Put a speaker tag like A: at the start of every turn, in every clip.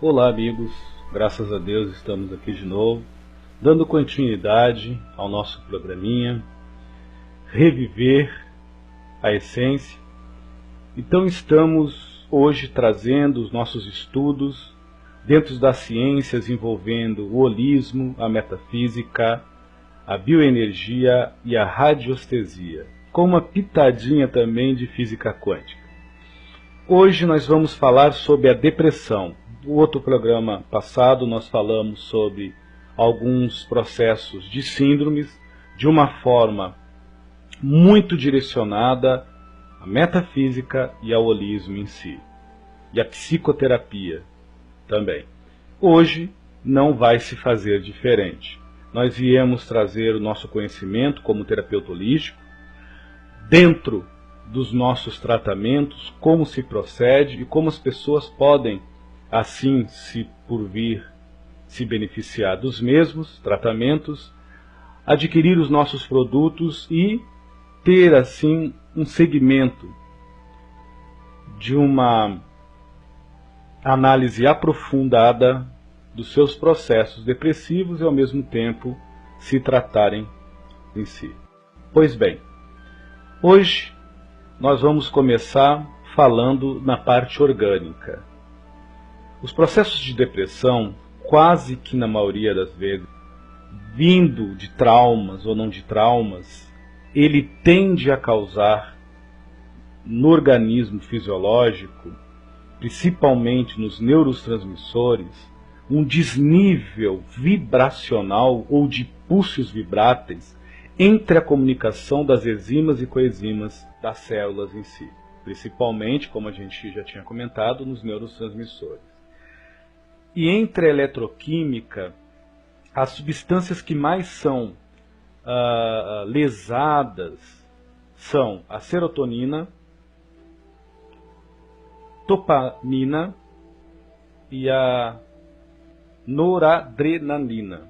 A: Olá amigos, graças a Deus estamos aqui de novo, dando continuidade ao nosso programinha, Reviver a Essência. Então estamos hoje trazendo os nossos estudos dentro das ciências envolvendo o holismo, a metafísica, a bioenergia e a radiestesia, com uma pitadinha também de física quântica. Hoje nós vamos falar sobre a depressão. No outro programa passado nós falamos sobre alguns processos de síndromes de uma forma muito direcionada à metafísica e ao holismo em si, e à psicoterapia também. Hoje não vai se fazer diferente. Nós viemos trazer o nosso conhecimento como terapeuta holístico, dentro dos nossos tratamentos, como se procede e como as pessoas podem, assim, se por vir se beneficiar dos mesmos tratamentos, adquirir os nossos produtos e ter, assim, um segmento de uma análise aprofundada dos seus processos depressivos e, ao mesmo tempo, se tratarem em si. Pois bem, hoje nós vamos começar falando na parte orgânica. Os processos de depressão, quase que na maioria das vezes, vindo de traumas ou não de traumas, ele tende a causar no organismo fisiológico, principalmente nos neurotransmissores, um desnível vibracional ou de pulsos vibráteis entre a comunicação das enzimas e coenzimas das células em si, principalmente, como a gente já tinha comentado, nos neurotransmissores. E entre a eletroquímica, as substâncias que mais são lesadas são a serotonina, dopamina e a noradrenalina.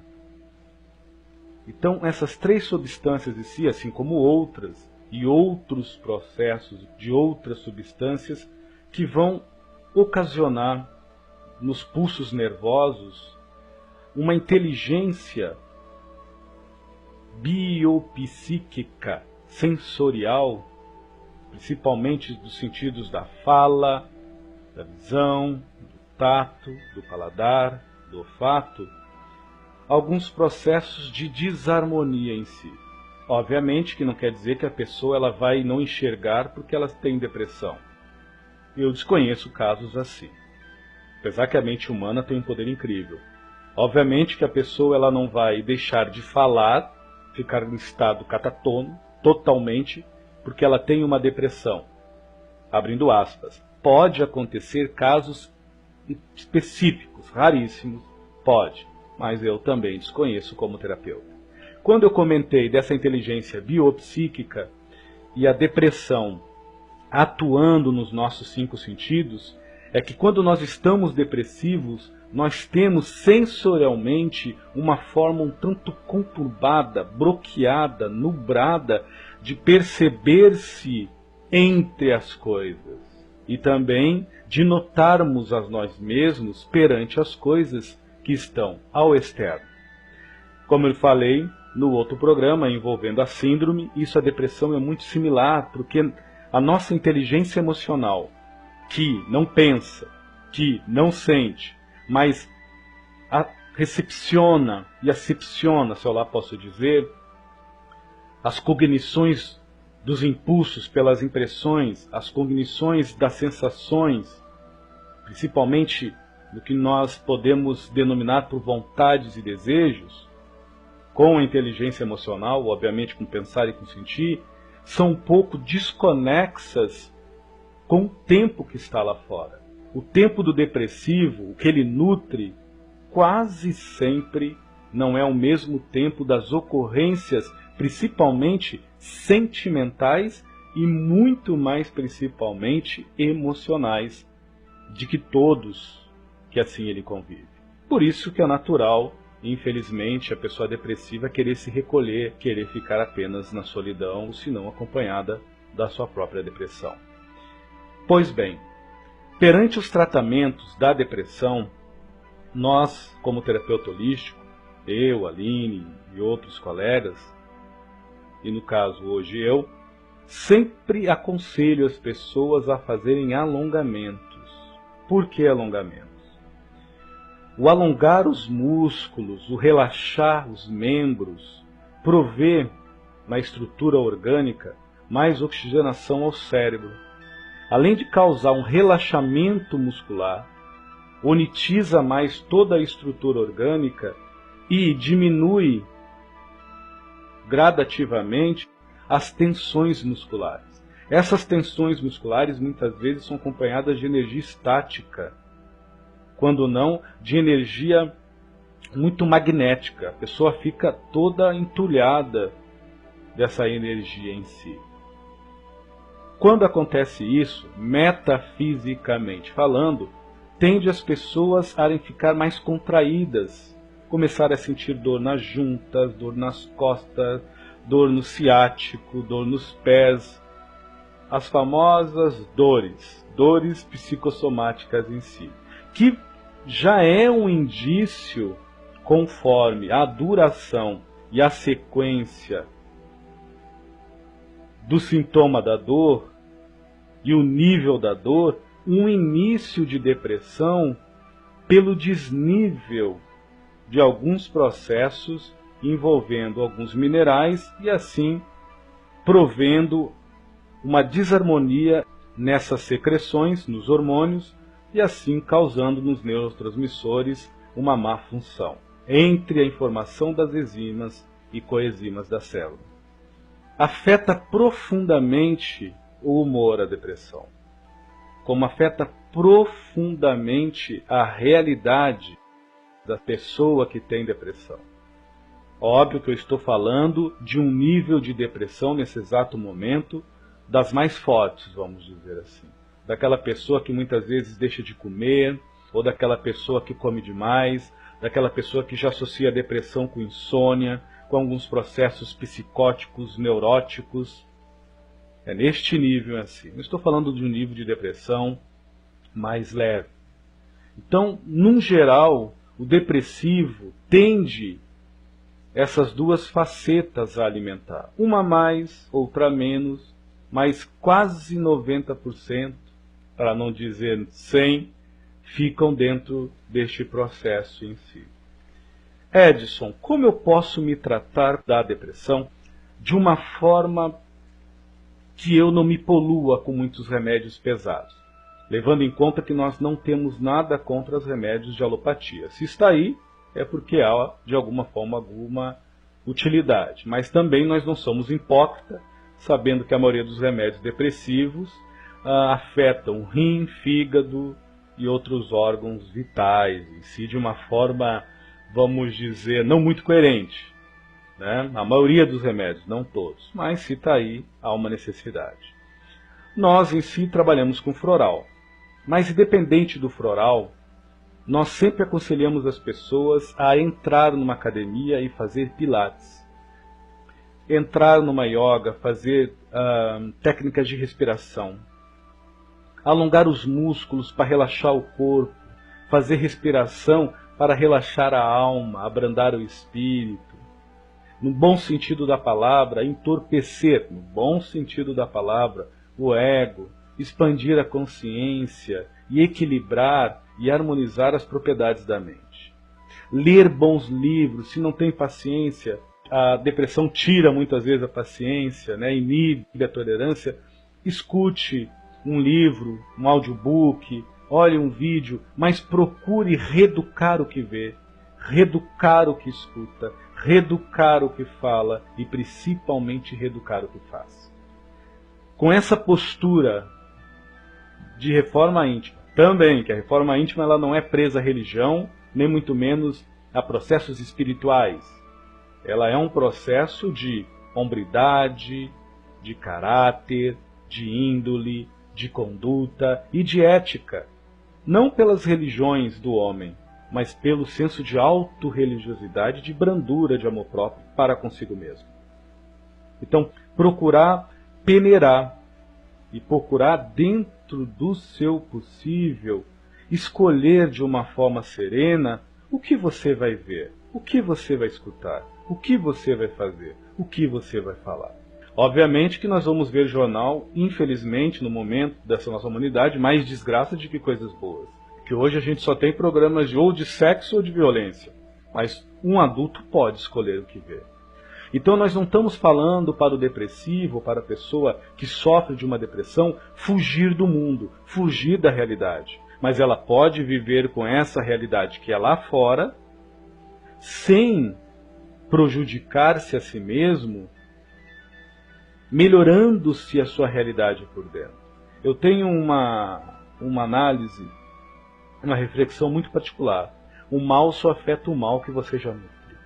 A: Então, essas três substâncias em si, assim como outras e outros processos de outras substâncias que vão ocasionar nos pulsos nervosos uma inteligência biopsíquica sensorial, principalmente dos sentidos da fala, da visão, do tato, do paladar, do olfato, alguns processos de desarmonia em si. Obviamente que não quer dizer que a pessoa ela vai não enxergar porque ela tem depressão. Eu desconheço casos assim. Apesar que a mente humana tem um poder incrível. Obviamente que a pessoa ela não vai deixar de falar, ficar em estado catatônico, totalmente, porque ela tem uma depressão. Abrindo aspas. Pode acontecer casos específicos, raríssimos, pode, mas eu também desconheço como terapeuta. Quando eu comentei dessa inteligência biopsíquica e a depressão atuando nos nossos 5 sentidos, é que quando nós estamos depressivos, nós temos sensorialmente uma forma um tanto conturbada, bloqueada, nublada, de perceber-se entre as coisas. E também de notarmos a nós mesmos perante as coisas que estão ao externo. Como eu falei no outro programa envolvendo a síndrome, a depressão é muito similar, porque a nossa inteligência emocional, que não pensa, que não sente, mas recepciona e acepciona, se eu lá posso dizer, as cognições dos impulsos pelas impressões, as cognições das sensações, principalmente do que nós podemos denominar por vontades e desejos, com a inteligência emocional, obviamente com pensar e com sentir, são um pouco desconexas com o tempo que está lá fora. O tempo do depressivo, o que ele nutre, quase sempre não é o mesmo tempo das ocorrências, principalmente sentimentais e muito mais principalmente emocionais, de que todos que assim ele convive. Por isso que é natural, infelizmente, a pessoa depressiva querer se recolher, querer ficar apenas na solidão, se não acompanhada da sua própria depressão. Pois bem, perante os tratamentos da depressão, Nós, como terapeuta holístico, eu, Aline e outros colegas, e no caso hoje eu, sempre aconselho as pessoas a fazerem alongamentos. Por que alongamentos? O alongar os músculos, o relaxar os membros, provê na estrutura orgânica mais oxigenação ao cérebro. Além de causar um relaxamento muscular, onitiza mais toda a estrutura orgânica e diminui gradativamente as tensões musculares. Essas tensões musculares muitas vezes são acompanhadas de energia estática, quando não de energia muito magnética. A pessoa fica toda entulhada dessa energia em si. Quando acontece isso, metafisicamente falando, tende as pessoas a ficar mais contraídas, começar a sentir dor nas juntas, dor nas costas, dor no ciático, dor nos pés, as famosas dores psicossomáticas em si, que já é um indício, conforme a duração e a sequência do sintoma da dor e o nível da dor, um início de depressão pelo desnível de alguns processos envolvendo alguns minerais e assim provendo uma desarmonia nessas secreções, nos hormônios, e assim causando nos neurotransmissores uma má função entre a informação das enzimas e coenzimas da célula. Afeta profundamente o humor a depressão, como afeta profundamente a realidade da pessoa que tem depressão. Óbvio que eu estou falando de um nível de depressão nesse exato momento das mais fortes, vamos dizer assim. Daquela pessoa que muitas vezes deixa de comer, ou daquela pessoa que come demais, daquela pessoa que já associa a depressão com insônia, com alguns processos psicóticos, neuróticos. É neste nível assim. Não estou falando de um nível de depressão mais leve. Então, num geral, o depressivo tende essas duas facetas a alimentar. Uma mais, outra menos, mas quase 90%, para não dizer 100%, ficam dentro deste processo em si. Edson, como eu posso me tratar da depressão de uma forma que eu não me polua com muitos remédios pesados? Levando em conta que nós não temos nada contra os remédios de alopatia. Se está aí, é porque há, de alguma forma, alguma utilidade. Mas também nós não somos hipócritas, sabendo que a maioria dos remédios depressivos afetam rim, fígado e outros órgãos vitais, em si, de uma forma, vamos dizer, não muito coerente. Né? A maioria dos remédios, não todos, mas se está aí, há uma necessidade. Nós, em si, trabalhamos com floral, mas independente do floral, nós sempre aconselhamos as pessoas a entrar numa academia e fazer pilates. Entrar numa yoga, fazer técnicas de respiração. Alongar os músculos para relaxar o corpo. Fazer respiração para relaxar a alma, abrandar o espírito. No bom sentido da palavra, entorpecer, no bom sentido da palavra, o ego. Expandir a consciência e equilibrar e harmonizar as propriedades da mente. Ler bons livros, se não tem paciência, a depressão tira muitas vezes a paciência, né? Inibe a tolerância, escute um livro, um audiobook, olhe um vídeo, mas procure reeducar o que vê, reeducar o que escuta, reeducar o que fala e principalmente reeducar o que faz. Com essa postura de reforma íntima, também, que a reforma íntima ela não é presa à religião, nem muito menos a processos espirituais. Ela é um processo de hombridade, de caráter, de índole, de conduta e de ética. Não pelas religiões do homem, mas pelo senso de autorreligiosidade, de brandura, de amor próprio para consigo mesmo. Então, procurar peneirar e procurar dentro do seu possível escolher de uma forma serena o que você vai ver, o que você vai escutar, o que você vai fazer, o que você vai falar. Obviamente que nós vamos ver jornal, infelizmente, no momento dessa nossa humanidade, mais desgraça do que coisas boas. Que hoje a gente só tem programas ou de sexo ou de violência. Mas um adulto pode escolher o que ver. Então nós não estamos falando para o depressivo, para a pessoa que sofre de uma depressão, fugir do mundo, fugir da realidade. Mas ela pode viver com essa realidade que é lá fora, sem prejudicar-se a si mesmo, melhorando-se a sua realidade por dentro. Eu tenho uma análise, uma reflexão muito particular. O mal só afeta o mal que você já nutre.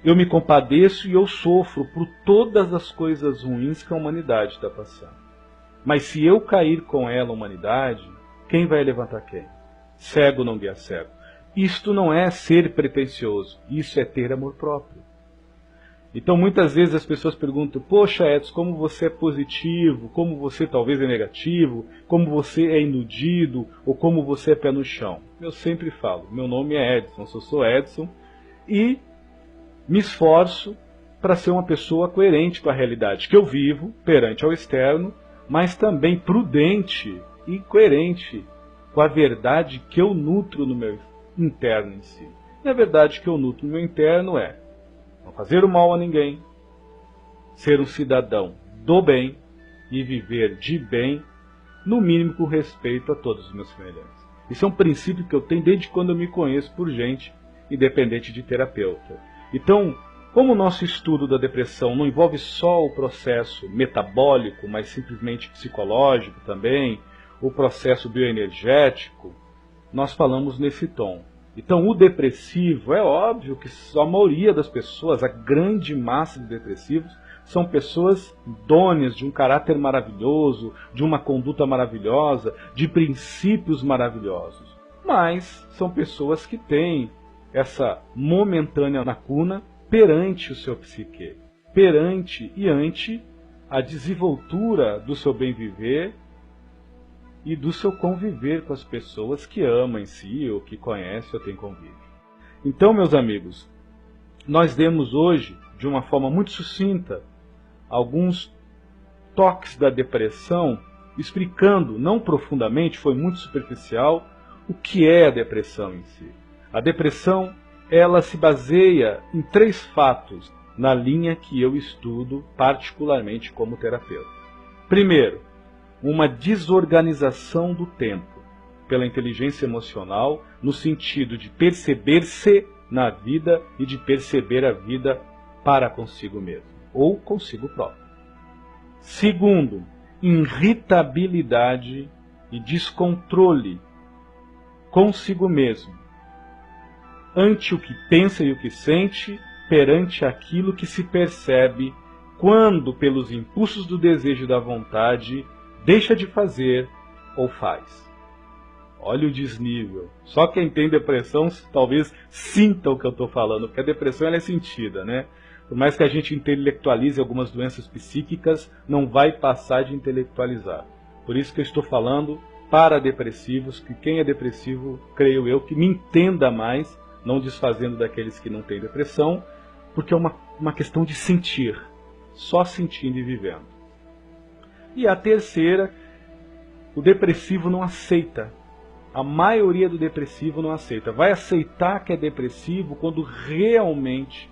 A: Eu me compadeço e eu sofro por todas as coisas ruins que a humanidade está passando. Mas se eu cair com ela, a humanidade, quem vai levantar quem? Cego não guia cego. Isto não é ser pretensioso, isso é ter amor próprio. Então muitas vezes as pessoas perguntam, poxa Edson, como você é positivo, como você talvez é negativo, como você é iludido, ou como você é pé no chão. Eu sempre falo, meu nome é Edson, eu sou Edson, e me esforço para ser uma pessoa coerente com a realidade que eu vivo, perante ao externo, mas também prudente e coerente com a verdade que eu nutro no meu interno em si. E a verdade que eu nutro no meu interno é não fazer o mal a ninguém, ser um cidadão do bem e viver de bem, no mínimo com respeito a todos os meus semelhantes. Isso é um princípio que eu tenho desde quando eu me conheço por gente, independente de terapeuta. Então, como o nosso estudo da depressão não envolve só o processo metabólico, mas simplesmente psicológico também, o processo bioenergético, nós falamos nesse tom. Então, o depressivo, é óbvio que a maioria das pessoas, a grande massa de depressivos, são pessoas idôneas, de um caráter maravilhoso, de uma conduta maravilhosa, de princípios maravilhosos. Mas são pessoas que têm essa momentânea lacuna perante o seu psique, perante e ante a desenvoltura do seu bem-viver e do seu conviver com as pessoas que ama em si, ou que conhece ou tem convívio. Então, meus amigos, nós demos hoje, de uma forma muito sucinta, alguns toques da depressão, explicando, não profundamente, foi muito superficial, o que é a depressão em si. A depressão, ela se baseia em 3 fatos na linha que eu estudo particularmente como terapeuta. Primeiro, uma desorganização do tempo pela inteligência emocional, no sentido de perceber-se na vida e de perceber a vida para consigo mesmo, ou consigo próprio. Segundo, irritabilidade e descontrole consigo mesmo, ante o que pensa e o que sente, perante aquilo que se percebe, quando, pelos impulsos do desejo e da vontade, deixa de fazer ou faz. Olha o desnível. Só quem tem depressão talvez sinta o que eu estou falando, porque a depressão ela é sentida, né? Por mais que a gente intelectualize algumas doenças psíquicas, não vai passar de intelectualizar. Por isso que eu estou falando para depressivos, que quem é depressivo, creio eu, que me entenda mais, não desfazendo daqueles que não têm depressão, porque é uma questão de sentir, só sentindo e vivendo. E a terceira, o depressivo não aceita. A maioria do depressivo não aceita. Vai aceitar que é depressivo quando realmente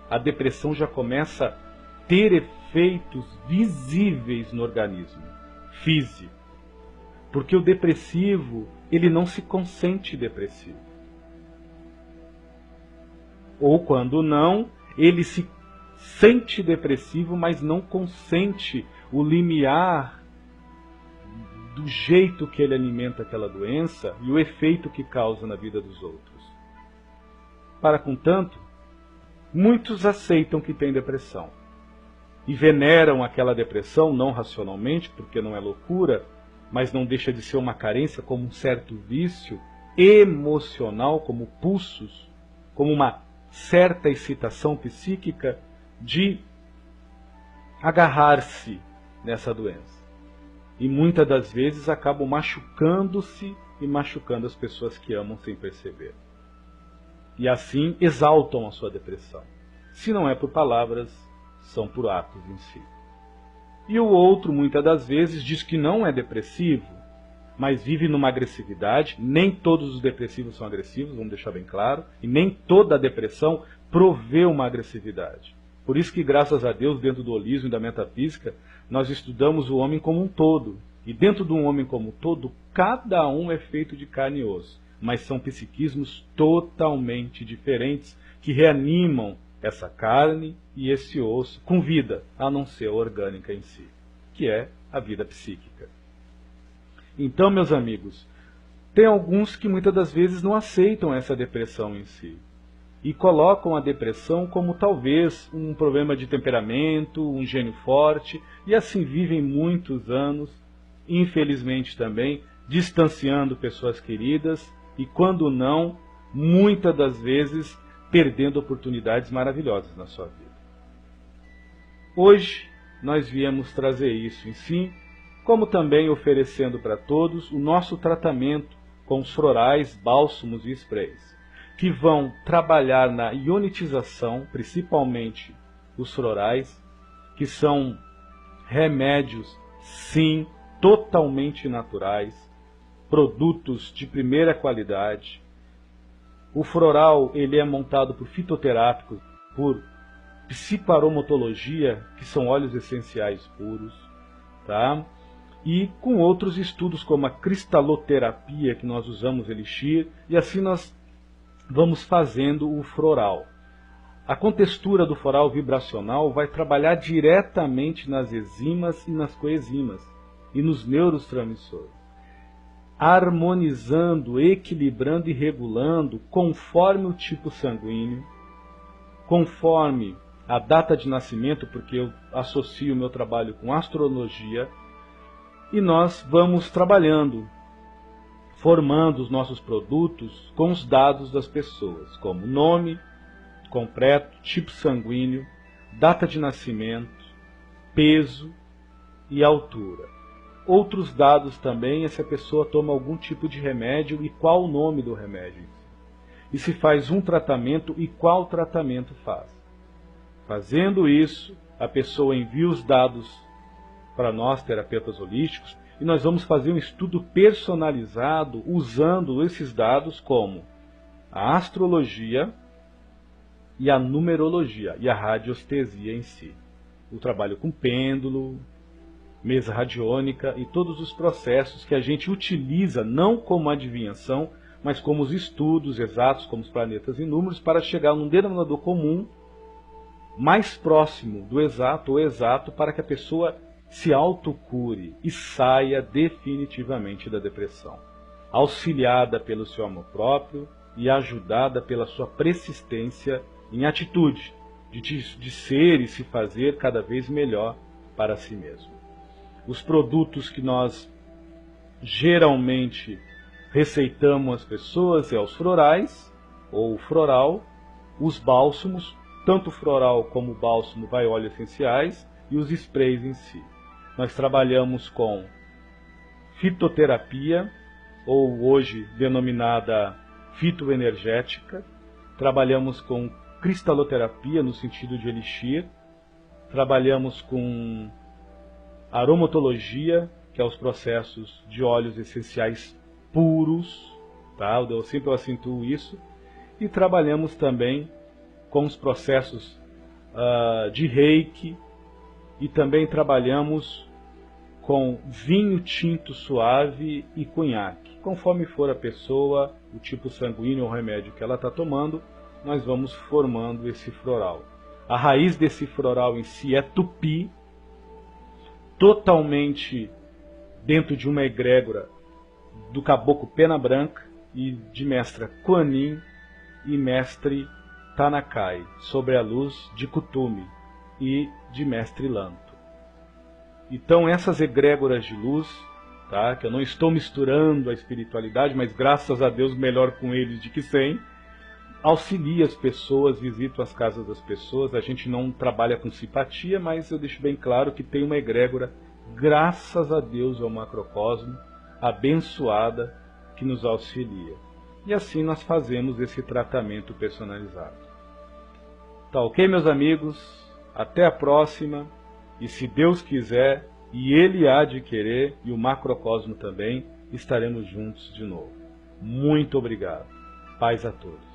A: a depressão já começa a ter efeitos visíveis no organismo físico. Porque o depressivo, ele não se consente depressivo. Ou quando não, ele se sente depressivo, mas não consente o limiar do jeito que ele alimenta aquela doença e o efeito que causa na vida dos outros. Para contanto, muitos aceitam que têm depressão e veneram aquela depressão, não racionalmente, porque não é loucura, mas não deixa de ser uma carência, como um certo vício emocional, como pulsos, como uma certa excitação psíquica de agarrar-se nessa doença. E muitas das vezes acabam machucando-se e machucando as pessoas que amam sem perceber. E assim exaltam a sua depressão. Se não é por palavras, são por atos em si. E o outro, muitas das vezes, diz que não é depressivo, mas vive numa agressividade. Nem todos os depressivos são agressivos, vamos deixar bem claro, e nem toda a depressão provê uma agressividade. Por isso que, graças a Deus, dentro do holismo e da metafísica, nós estudamos o homem como um todo. E dentro de um homem como um todo, cada um é feito de carne e osso, mas são psiquismos totalmente diferentes que reanimam essa carne e esse osso com vida, a não ser a orgânica em si, que é a vida psíquica. Então, meus amigos, tem alguns que muitas das vezes não aceitam essa depressão em si e colocam a depressão como talvez um problema de temperamento, um gênio forte, e assim vivem muitos anos, infelizmente também, distanciando pessoas queridas e, quando não, muitas das vezes perdendo oportunidades maravilhosas na sua vida. Hoje nós viemos trazer isso em si, como também oferecendo para todos o nosso tratamento com os florais, bálsamos e sprays, que vão trabalhar na ionitização, principalmente os florais, que são remédios, sim, totalmente naturais, produtos de primeira qualidade. O floral ele é montado por fitoterápicos, por psicoaromatologia, que são óleos essenciais puros, tá? E com outros estudos como a cristaloterapia, que nós usamos elixir, e assim nós vamos fazendo o floral. A contextura do floral vibracional vai trabalhar diretamente nas enzimas e nas coenzimas e nos neurotransmissores, harmonizando, equilibrando e regulando conforme o tipo sanguíneo, conforme a data de nascimento, porque eu associo o meu trabalho com astrologia, e nós vamos trabalhando, formando os nossos produtos com os dados das pessoas, como nome completo, tipo sanguíneo, data de nascimento, peso e altura. Outros dados também é se a pessoa toma algum tipo de remédio e qual o nome do remédio. E se faz um tratamento e qual tratamento faz. Fazendo isso, a pessoa envia os dados para nós, terapeutas holísticos, e nós vamos fazer um estudo personalizado usando esses dados como a astrologia e a numerologia e a radiestesia em si. O trabalho com pêndulo, mesa radiônica e todos os processos que a gente utiliza não como adivinhação, mas como os estudos exatos, como os planetas e números, para chegar num denominador comum mais próximo do exato ou exato, para que a pessoa se autocure e saia definitivamente da depressão, auxiliada pelo seu amor próprio e ajudada pela sua persistência em atitude de ser e se fazer cada vez melhor para si mesmo. Os produtos que nós geralmente receitamos às pessoas é os florais, ou floral, os bálsamos, tanto floral como bálsamo vai óleos essenciais, e os sprays em si. Nós trabalhamos com fitoterapia, ou hoje denominada fitoenergética, trabalhamos com cristaloterapia no sentido de elixir, trabalhamos com aromatologia, que é os processos de óleos essenciais puros, tá? Eu sempre acentuo isso, e trabalhamos também com os processos de reiki, e também trabalhamos com vinho tinto suave e conhaque. Conforme for a pessoa, o tipo sanguíneo ou remédio que ela está tomando, nós vamos formando esse floral. A raiz desse floral em si é tupi, totalmente dentro de uma egrégora do caboclo Pena Branca e de mestra Kuan Yin e mestre Tanakai, sobre a luz de Kuthumi e de mestre Lanto. Então essas egrégoras de luz, tá, que eu não estou misturando a espiritualidade, mas graças a Deus melhor com eles do que sem, auxilia as pessoas, visito as casas das pessoas. A gente não trabalha com simpatia, mas eu deixo bem claro que tem uma egrégora, graças a Deus ao macrocosmo, abençoada, que nos auxilia. E assim nós fazemos esse tratamento personalizado. Tá ok, meus amigos? Até a próxima. E se Deus quiser, e Ele há de querer, e o macrocosmo também, estaremos juntos de novo. Muito obrigado. Paz a todos.